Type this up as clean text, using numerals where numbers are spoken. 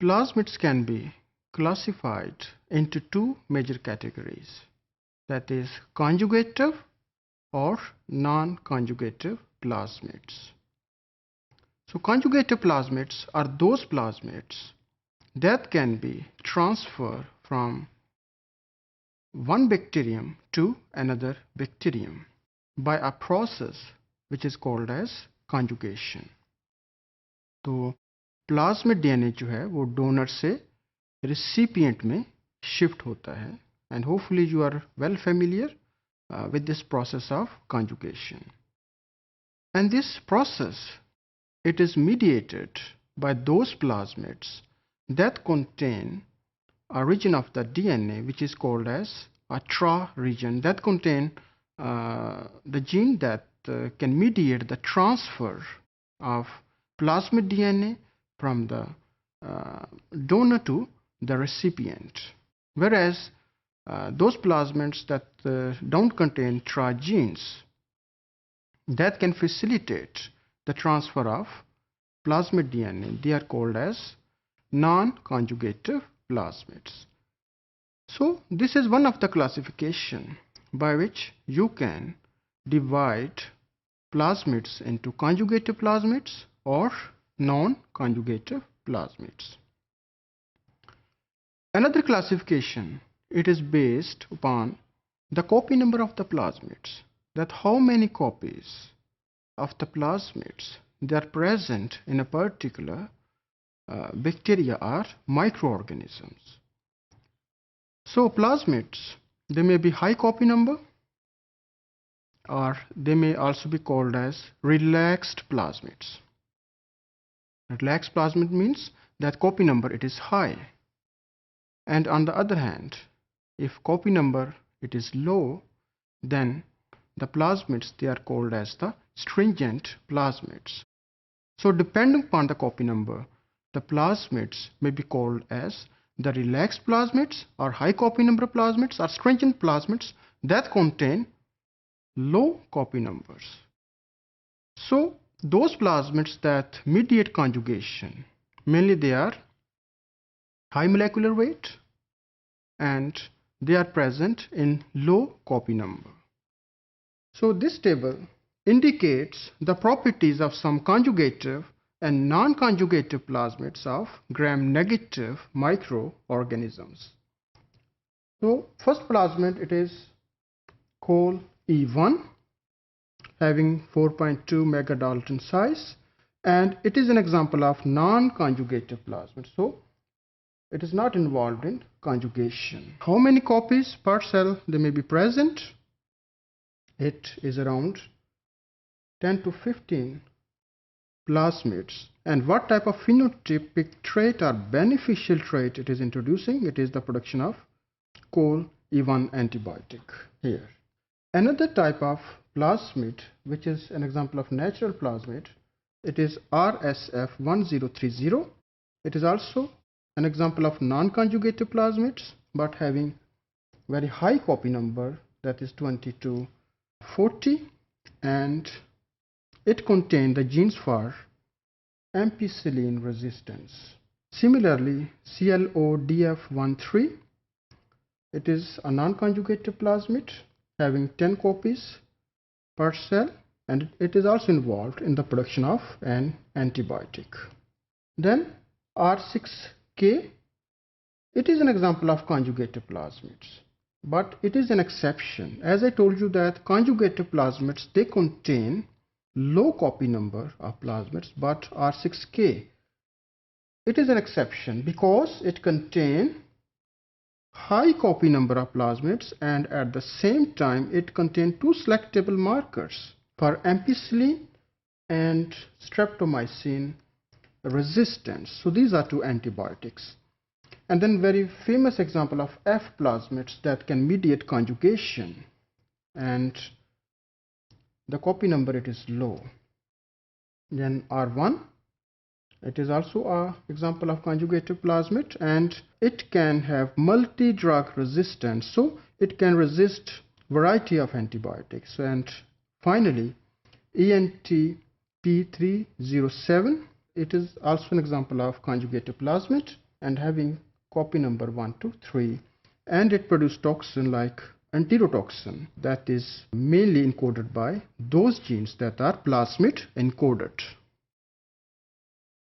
Plasmids can be classified into two major categories, that is conjugative or non-conjugative plasmids. So conjugative plasmids are those plasmids that can be transferred from one bacterium to another bacterium by a process which is called as conjugation. तो plasmid DNA जो है वो donor से recipient में shift होता है, and hopefully you are well familiar with this process of conjugation. And this process, it is mediated by those plasmids that contain a region of the DNA which is called as a TRA region, that contain the gene that can mediate the transfer of plasmid DNA from the donor to the recipient. Whereas those plasmids that don't contain TRA genes that can facilitate the transfer of plasmid DNA, they are called as non-conjugative plasmids. So this is one of the classification by which you can divide plasmids into conjugative plasmids or non-conjugative plasmids. Another classification, it is based upon the copy number of the plasmids, that how many copies of the plasmids they are present in a particular bacteria or microorganisms. So plasmids, they may be high copy number, or they may also be called as relaxed plasmids. Relaxed plasmid means that copy number it is high, and on the other hand, if copy number it is low, then the plasmids they are called as the stringent plasmids. So depending upon the copy number, the plasmids may be called as the relaxed plasmids or high copy number plasmids or stringent plasmids that contain low copy numbers. So those plasmids that mediate conjugation, mainly they are high molecular weight and they are present in low copy number. So this table indicates the properties of some conjugative and non-conjugative plasmids of gram-negative microorganisms. So first plasmid it is called E1, having 4.2 megadalton size, and it is an example of non-conjugative plasmid. So it is not involved in conjugation. How many copies per cell they may be present? It is around 10 to 15 plasmids. And what type of phenotypic trait or beneficial trait it is introducing? It is the production of COL-E1 antibiotic here. Another type of plasmid, which is an example of natural plasmid, it is RSF1030. It is also an example of non-conjugative plasmids, but having very high copy number, that is 20 to 40, and it contains the genes for ampicillin resistance. Similarly, CLODF13, it is a non-conjugative plasmid having 10 copies per cell, and it is also involved in the production of an antibiotic. Then R6K, it is an example of conjugative plasmids, but it is an exception. As I told you that conjugative plasmids, they contain low copy number of plasmids, but R6K, it is an exception because it contains high copy number of plasmids, and at the same time it contains two selectable markers for ampicillin and streptomycin resistance. So these are two antibiotics. And then very famous example of F plasmids that can mediate conjugation, and the copy number it is low. Then R1, it is also an example of conjugative plasmid, and it can have multi-drug resistance, so it can resist variety of antibiotics. And finally, ENTP307, it is also an example of conjugative plasmid, and having copy number 1, 2, 3, and it produced toxin like enterotoxin that is mainly encoded by those genes that are plasmid encoded.